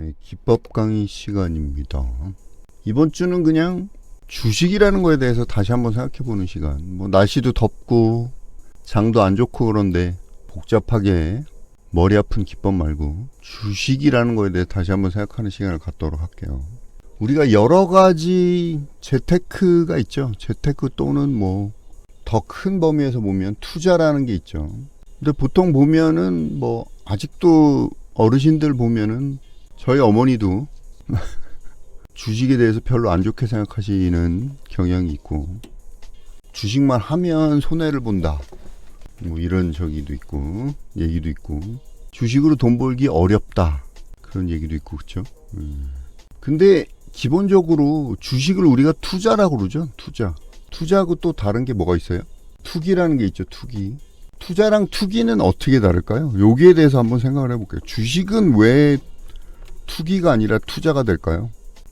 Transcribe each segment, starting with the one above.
네, 기법 강의 시간입니다. 이번 주는 그냥 주식이라는 거에 대해서 다시 한번 생각해보는 시간. 뭐 날씨도 덥고 장도 안 좋고 그런데 복잡하게 머리 아픈 기법 말고 주식이라는 거에 대해 다시 한번 생각하는 시간을 갖도록 할게요. 우리가 여러 가지 재테크가 있죠. 재테크 또는 뭐 더 큰 범위에서 보면 투자라는 게 있죠. 근데 보통 보면은 뭐 아직도 어르신들 보면은 저희 어머니도 주식에 대해서 별로 안 좋게 생각하시는 경향이 있고, 주식만 하면 손해를 본다 뭐 이런 저기도 있고 얘기도 있고, 주식으로 돈 벌기 어렵다 그런 얘기도 있고, 그렇죠? 근데 기본적으로 주식을 우리가 투자라고 그러죠. 투자하고 또 다른 게 뭐가 있어요? 투기라는 게 있죠. 투자랑 투기는 어떻게 다를까요? 여기에 대해서 한번 생각을 해볼게요. 주식은 왜 투기가 아니라 투자가 될까요?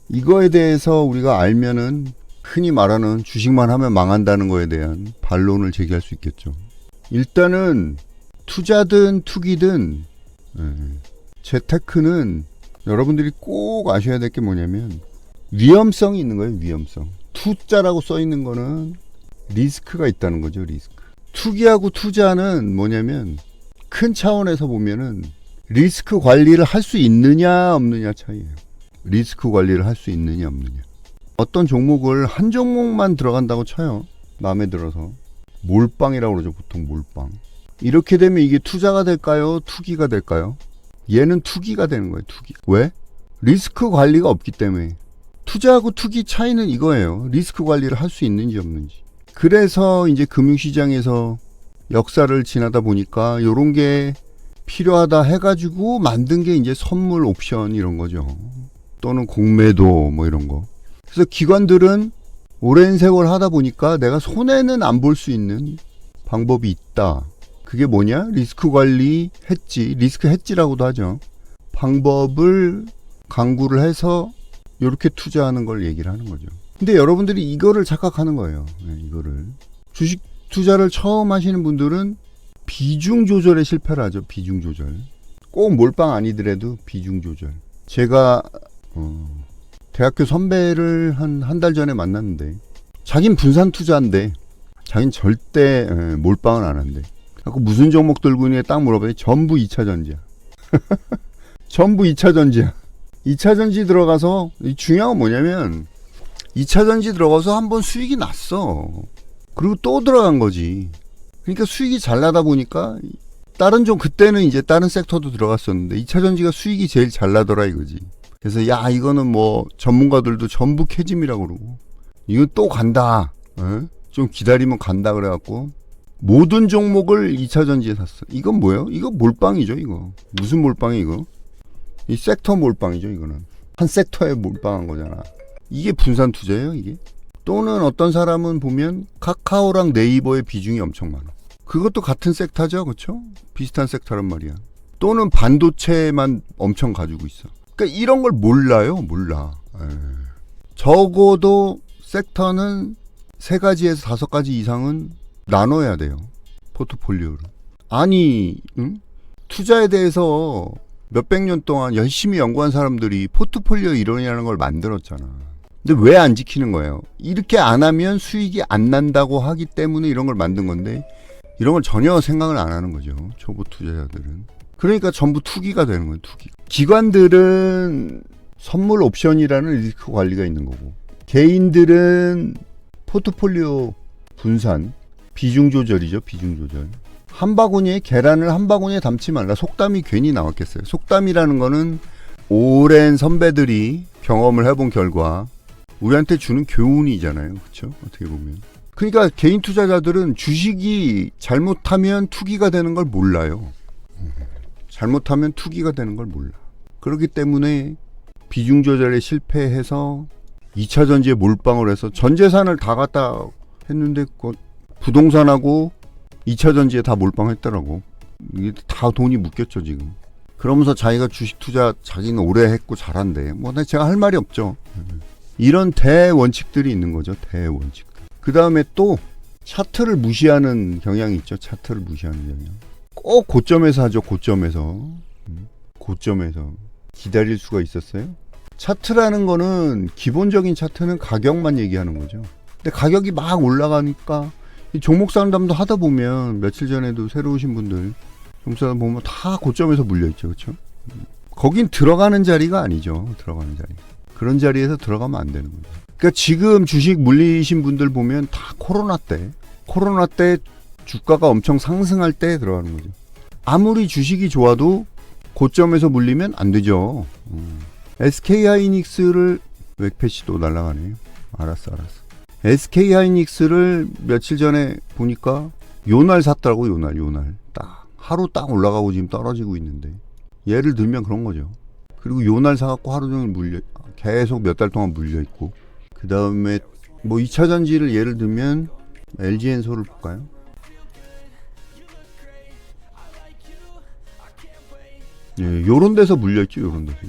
이거에 대해서 우리가 알면은 흔히 말하는 주식만 하면 망한다는 거에 대한 반론을 제기할 수 있겠죠. 일단은 투자든 투기든 재테크는 여러분들이 꼭 아셔야 될 게 뭐냐면 위험성이 있는 거예요. 위험성. 투자라고 써 있는 거는 리스크가 있다는 거죠. 리스크. 투기하고 투자는 뭐냐면 큰 차원에서 보면은 리스크 관리를 할 수 있느냐 없느냐 차이예요. 리스크 관리를 할 수 있느냐 없느냐. 어떤 종목을 한 종목만 들어간다고 쳐요. 마음에 들어서. 몰빵이라고 그러죠. 보통 몰빵. 이렇게 되면 이게 투자가 될까요? 투기가 될까요? 얘는 투기가 되는 거예요. 투기. 왜? 리스크 관리가 없기 때문에. 투자하고 투기 차이는 이거예요. 리스크 관리를 할 수 있는지 없는지. 그래서 이제 금융시장에서 역사를 지나다 보니까 요런 게 필요하다 해가지고 만든 게 이제 선물 옵션 이런 거죠. 또는 공매도 뭐 이런 거. 그래서 기관들은 오랜 세월 하다 보니까 내가 손해는 안 볼 수 있는 방법이 있다. 그게 뭐냐? 리스크 관리 해지, 리스크 해지라고도 하죠. 방법을 강구를 해서 이렇게 투자하는 걸 얘기를 하는 거죠. 근데 여러분들이 이거를 착각하는 거예요. 이거를. 주식 투자를 처음 하시는 분들은 비중 조절에 실패를 하죠. 비중 조절. 꼭 몰빵 아니더라도 비중 조절. 제가 대학교 선배를 한 달 전에 만났는데 자긴 분산 투자인데 자긴 절대 몰빵은 안 한대. 그래서 무슨 종목 들고 있니 딱 물어봐요. 전부 2차전지야. 전부 2차전지야. 2차전지 들어가서 중요한 건 뭐냐면 2차전지 들어가서 한번 수익이 났어. 그리고 또 들어간 거지. 그러니까 수익이 잘 나다 보니까 그때는 이제 다른 섹터도 들어갔었는데 2차전지가 수익이 제일 잘 나더라 이거지. 그래서 야 이거는 뭐 전문가들도 전부 캐짐이라고 그러고 이거 또 간다. 좀 기다리면 간다 그래갖고 모든 종목을 2차전지에 샀어. 이건 뭐예요? 이거 몰빵이죠 이거. 무슨 몰빵이 이거? 이 섹터 몰빵이죠 이거는. 한 섹터에 몰빵한 거잖아. 이게 분산 투자예요 이게? 또는 어떤 사람은 보면 카카오랑 네이버의 비중이 엄청 많아. 그것도 같은 섹터죠, 그렇죠? 비슷한 섹터란 말이야. 또는 반도체만 엄청 가지고 있어. 그러니까 이런 걸 몰라요, 몰라. 적어도 섹터는 3가지에서 5가지 이상은 나눠야 돼요, 포트폴리오를. 아니, 투자에 대해서 몇백 년 동안 열심히 연구한 사람들이 포트폴리오 이론이라는 걸 만들었잖아. 근데 왜 안 지키는 거예요? 이렇게 안 하면 수익이 안 난다고 하기 때문에 이런 걸 만든 건데 이런 걸 전혀 생각을 안 하는 거죠. 초보 투자자들은. 그러니까 전부 투기가 되는 거예요. 투기. 기관들은 선물 옵션이라는 리스크 관리가 있는 거고, 개인들은 포트폴리오 분산, 비중 조절이죠. 비중 조절. 한 바구니에 계란을 한 바구니에 담지 말라. 속담이 괜히 나왔겠어요. 속담이라는 거는 오랜 선배들이 경험을 해본 결과 우리한테 주는 교훈이잖아요. 그렇죠? 어떻게 보면. 그러니까 개인 투자자들은 주식이 잘못하면 투기가 되는 걸 몰라요. 잘못하면 투기가 되는 걸 몰라. 그렇기 때문에 비중 조절에 실패해서 2차전지에 몰빵을 해서 전 재산을 다 갖다 했는데 부동산하고 2차전지에 다 몰빵했더라고. 이게 다 돈이 묶였죠 지금. 그러면서 자기가 주식 투자 자기는 오래 했고 잘한대. 뭐 제가 할 말이 없죠. 이런 대원칙들이 있는 거죠. 대원칙. 그 다음에 또 차트를 무시하는 경향이 있죠. 차트를 무시하는 경향. 꼭 고점에서 하죠. 고점에서. 기다릴 수가 있었어요? 차트라는 거는 기본적인 차트는 가격만 얘기하는 거죠. 근데 가격이 막 올라가니까 이 종목 상담도 하다 보면 며칠 전에도 새로 오신 분들 종목 상담 보면 다 고점에서 물려있죠. 그렇죠? 거긴 들어가는 자리가 아니죠. 들어가는 자리. 그런 자리에서 들어가면 안 되는 거죠. 그러니까 지금 주식 물리신 분들 보면 다 코로나 때 주가가 엄청 상승할 때 들어가는 거죠. 아무리 주식이 좋아도 고점에서 물리면 안 되죠. SK하이닉스를 웹패시도 날라가네요. 알았어. SK하이닉스를 며칠 전에 보니까 요날 샀더라고. 요날 딱 하루 딱 올라가고 지금 떨어지고 있는데, 예를 들면 그런 거죠. 그리고 요날 사갖고 하루 종일 계속 몇 달 동안 물려있고, 그 다음에 뭐 2차전지를 예를 들면 LG엔소를 볼까요? 예, 요런 데서 물려있죠. 요런 데서.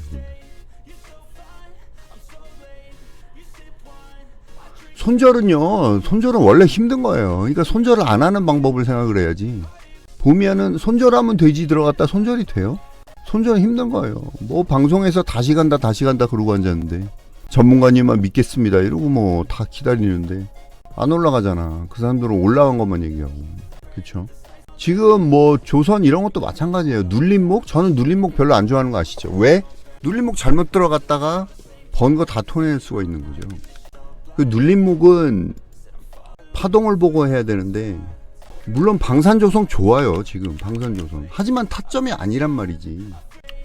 손절은 원래 힘든 거예요. 그러니까 손절을 안 하는 방법을 생각을 해야지. 보면은 손절하면 돼지 들어갔다 손절이 돼요? 손절은 힘든 거예요. 뭐 방송에서 다시 간다 그러고 앉았는데, 전문가님만 믿겠습니다 이러고 뭐 다 기다리는데 안 올라가잖아. 그 사람들은 올라간 것만 얘기하고. 그쵸? 지금 뭐 조선 이런 것도 마찬가지예요. 눌림목? 저는 눌림목 별로 안 좋아하는 거 아시죠? 왜? 눌림목 잘못 들어갔다가 번 거 다 토해낼 수가 있는 거죠. 그 눌림목은 파동을 보고 해야 되는데, 물론 방산조선 좋아요. 지금 방산조선. 하지만 타점이 아니란 말이지.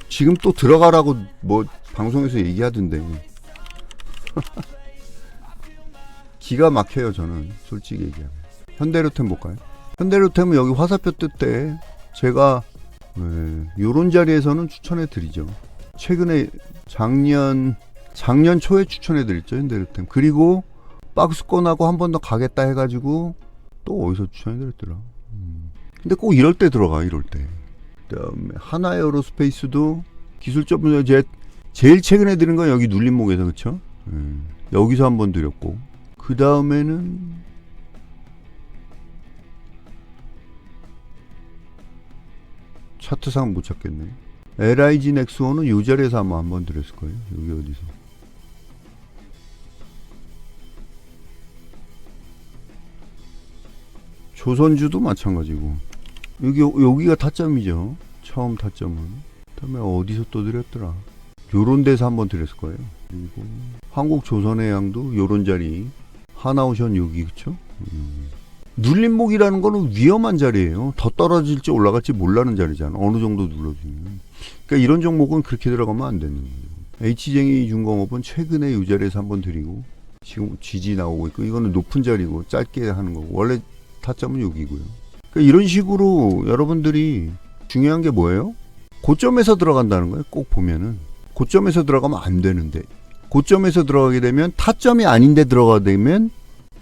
지금 또 들어가라고 뭐 방송에서 얘기하던데. 기가 막혀요. 저는 솔직히 얘기하면. 현대로템 볼까요? 현대로템은 여기 화살표 뜰 때 제가 요런 자리에서는 추천해 드리죠. 최근에 작년 초에 추천해 드렸죠. 현대로템. 그리고 박스권하고 한 번 더 가겠다 해가지고 또 어디서 추천해 드렸더라. 근데 꼭 이럴 때 들어가. 이럴 때. 그다음에 하나에어로스페이스도 기술적으로 제일 최근에 드린 건 여기 눌림목에서, 그쵸? 여기서 한 번 드렸고, 그 다음에는 차트상 못 찾겠네. LIG 넥스원은 이 자리에서 아마 한 번 드렸을 거예요. 여기 어디서. 조선주도 마찬가지고. 여기가 타점이죠. 처음 타점은. 그다음에 어디서 또 드렸더라. 요런 데서 한번 드렸을 거예요. 그리고 한국조선해양도 요런 자리. 하나오션 여기, 그쵸? 눌림목이라는 거는 위험한 자리예요. 더 떨어질지 올라갈지 몰라는 자리잖아. 어느 정도 눌러주면. 그러니까 이런 종목은 그렇게 들어가면 안 되는 거예요. H쟁이 중공업은 최근에 이 자리에서 한번 드리고, 지금 지지 나오고 있고, 이거는 높은 자리고 짧게 하는 거고, 원래 타점은 여기고요. 그러니까 이런 식으로 여러분들이 중요한 게 뭐예요? 고점에서 들어간다는 거예요. 꼭 보면은 고점에서 들어가면 안 되는데, 고점에서 들어가게 되면 타점이 아닌데 들어가게 되면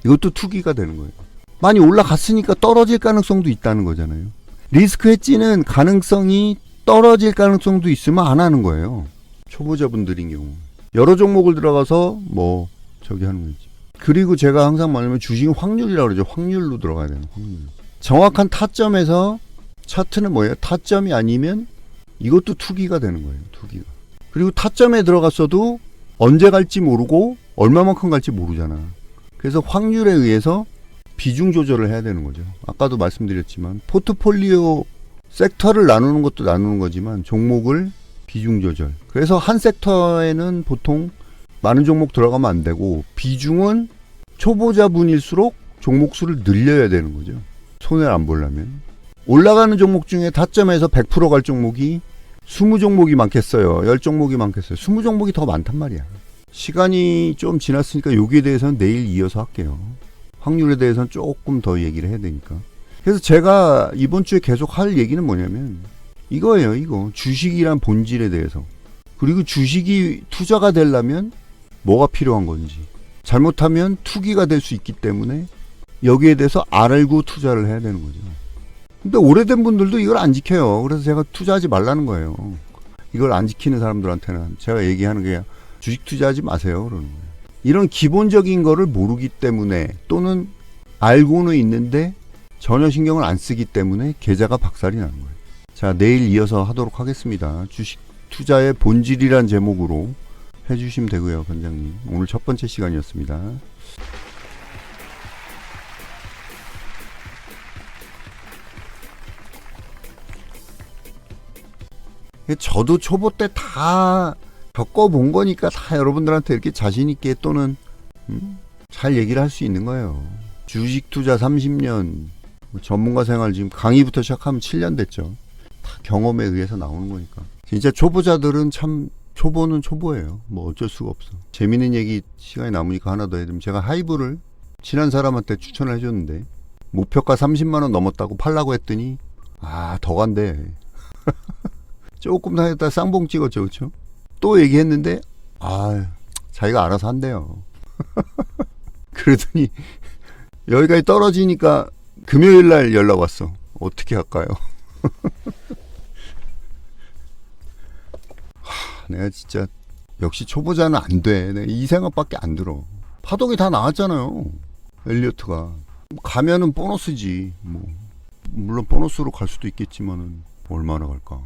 이것도 투기가 되는 거예요. 많이 올라갔으니까 떨어질 가능성도 있다는 거잖아요. 리스크 헤지는 가능성이 떨어질 가능성도 있으면 안 하는 거예요. 초보자분들인 경우 여러 종목을 들어가서 뭐 저기 하는 거지. 그리고 제가 항상 말하면 주식은 확률이라고 그러죠. 확률로 들어가야 되는 확률. 정확한 타점에서, 차트는 뭐예요? 타점이 아니면 이것도 투기가 되는 거예요. 투기가. 그리고 타점에 들어갔어도 언제 갈지 모르고 얼마만큼 갈지 모르잖아. 그래서 확률에 의해서 비중 조절을 해야 되는 거죠. 아까도 말씀드렸지만 포트폴리오 섹터를 나누는 것도 나누는 거지만 종목을 비중 조절. 그래서 한 섹터에는 보통 많은 종목 들어가면 안 되고, 비중은 초보자분일수록 종목 수를 늘려야 되는 거죠. 손해를 안 보려면. 올라가는 종목 중에 타점에서 100% 갈 종목이 20종목이 많겠어요? 10종목이 많겠어요? 20종목이 더 많단 말이야. 시간이 좀 지났으니까 여기에 대해서는 내일 이어서 할게요. 확률에 대해서는 조금 더 얘기를 해야 되니까. 그래서 제가 이번 주에 계속 할 얘기는 뭐냐면 이거예요. 이거 주식이란 본질에 대해서, 그리고 주식이 투자가 되려면 뭐가 필요한 건지, 잘못하면 투기가 될 수 있기 때문에 여기에 대해서 알고 투자를 해야 되는 거죠. 근데 오래된 분들도 이걸 안 지켜요. 그래서 제가 투자하지 말라는 거예요. 이걸 안 지키는 사람들한테는 제가 얘기하는 게 주식 투자하지 마세요 그러는 거예요. 이런 기본적인 거를 모르기 때문에, 또는 알고는 있는데 전혀 신경을 안 쓰기 때문에 계좌가 박살이 나는 거예요. 자, 내일 이어서 하도록 하겠습니다. 주식 투자의 본질이란 제목으로 해주시면 되고요, 관장님. 오늘 첫 번째 시간이었습니다. 저도 초보 때 다 겪어본 거니까 다 여러분들한테 이렇게 자신있게 또는 잘 얘기를 할 수 있는 거예요. 주식 투자 30년, 전문가 생활 지금 강의부터 시작하면 7년 됐죠. 다 경험에 의해서 나오는 거니까. 진짜 초보자들은 참 초보는 초보예요. 뭐 어쩔 수가 없어. 재밌는 얘기 시간이 남으니까 하나 더 해드리면, 제가 하이브를 친한 사람한테 추천을 해줬는데 목표가 30만원 넘었다고 팔라고 했더니 더 간대. 조금 더 했다 쌍봉 찍었죠, 그쵸? 또 얘기했는데 자기가 알아서 한대요. 그러더니 여기까지 떨어지니까 금요일날 연락 왔어. 어떻게 할까요? 내가 진짜 역시 초보자는 안 돼. 내가 이 생각밖에 안 들어. 파동이 다 나왔잖아요, 엘리어트가. 가면은 보너스지. 뭐 물론 보너스로 갈 수도 있겠지만은 얼마나 갈까.